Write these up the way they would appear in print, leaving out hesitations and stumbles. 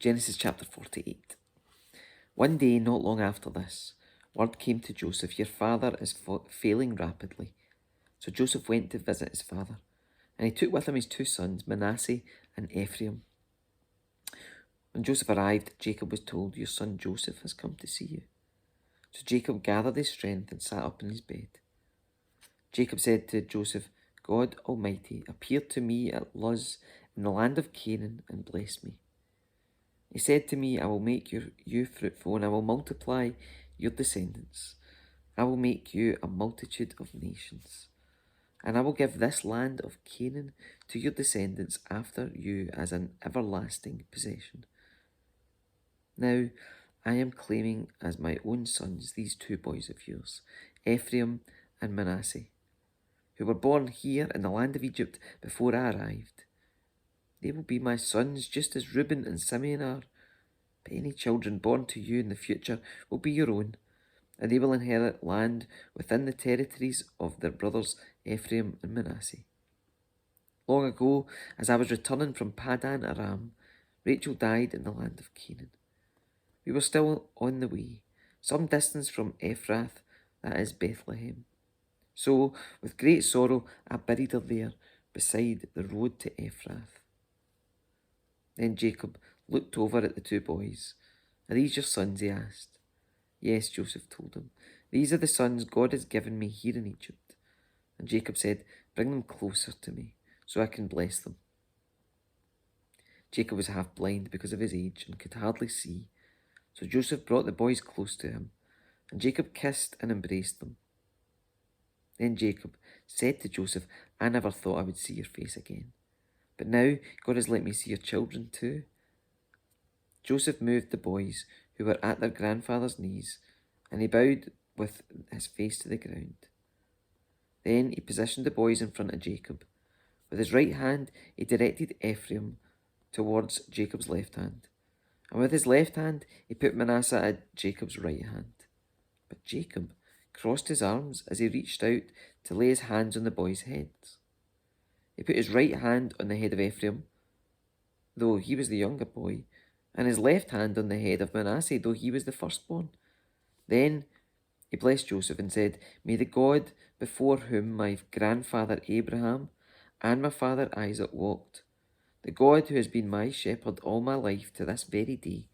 Genesis chapter 48. One day, not long after this, word came to Joseph, "Your father is failing rapidly." So Joseph went to visit his father, and he took with him his two sons, Manasseh and Ephraim. When Joseph arrived, Jacob was told, "Your son Joseph has come to see you." So Jacob gathered his strength and sat up in his bed. Jacob said to Joseph, "God Almighty appeared to me at Luz in the land of Canaan and blessed me. He said to me, I will make you fruitful, and I will multiply your descendants. I will make you a multitude of nations, and I will give this land of Canaan to your descendants after you as an everlasting possession. Now I am claiming as my own sons these two boys of yours, Ephraim and Manasseh, who were born here in the land of Egypt before I arrived. They will be my sons just as Reuben and Simeon are. But any children born to you in the future will be your own, and they will inherit land within the territories of their brothers Ephraim and Manasseh." Long ago, as I was returning from Padan Aram, Rachel died in the land of Canaan. We were still on the way, some distance from Ephrath, that is Bethlehem. So, with great sorrow, I buried her there, beside the road to Ephrath. Then Jacob looked over at the two boys. "Are these your sons?" he asked. "Yes," Joseph told him. "These are the sons God has given me here in Egypt." And Jacob said, "Bring them closer to me, so I can bless them." Jacob was half blind because of his age and could hardly see. So Joseph brought the boys close to him, and Jacob kissed and embraced them. Then Jacob said to Joseph, "I never thought I would see your face again. But now God has let me see your children too." Joseph moved the boys, who were at their grandfather's knees, and he bowed with his face to the ground. Then he positioned the boys in front of Jacob. With his right hand, he directed Ephraim towards Jacob's left hand, and with his left hand, he put Manasseh at Jacob's right hand. But Jacob crossed his arms as he reached out to lay his hands on the boys' heads. He put his right hand on the head of Ephraim, though he was the younger boy, and his left hand on the head of Manasseh, though he was the firstborn. Then he blessed Joseph and said, "May the God before whom my grandfather Abraham and my father Isaac walked, the God who has been my shepherd all my life to this very day,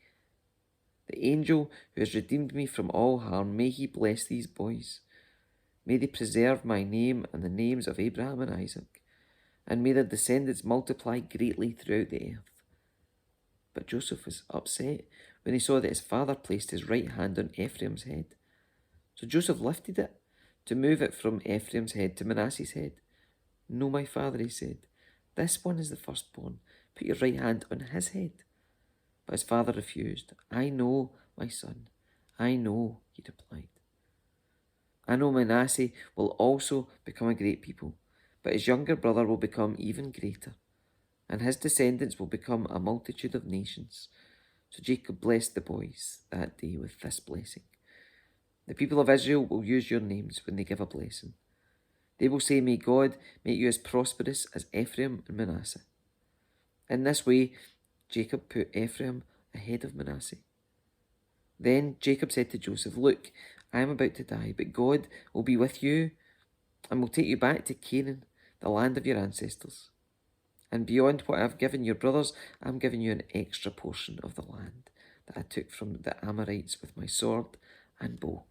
the angel who has redeemed me from all harm, may he bless these boys. May they preserve my name and the names of Abraham and Isaac, and may their descendants multiply greatly throughout the earth." But Joseph was upset when he saw that his father placed his right hand on Ephraim's head. So Joseph lifted it to move it from Ephraim's head to Manasseh's head. "No, my father," he said, "this one is the firstborn. Put your right hand on his head." But his father refused. "I know, my son, I know," he replied. "I know Manasseh will also become a great people, but his younger brother will become even greater, and his descendants will become a multitude of nations." So Jacob blessed the boys that day with this blessing: "The people of Israel will use your names when they give a blessing. They will say, 'May God make you as prosperous as Ephraim and Manasseh.'" In this way, Jacob put Ephraim ahead of Manasseh. Then Jacob said to Joseph, "Look, I am about to die, but God will be with you and will take you back to Canaan, the land of your ancestors. And beyond what I've given your brothers, I'm giving you an extra portion of the land that I took from the Amorites with my sword and bow."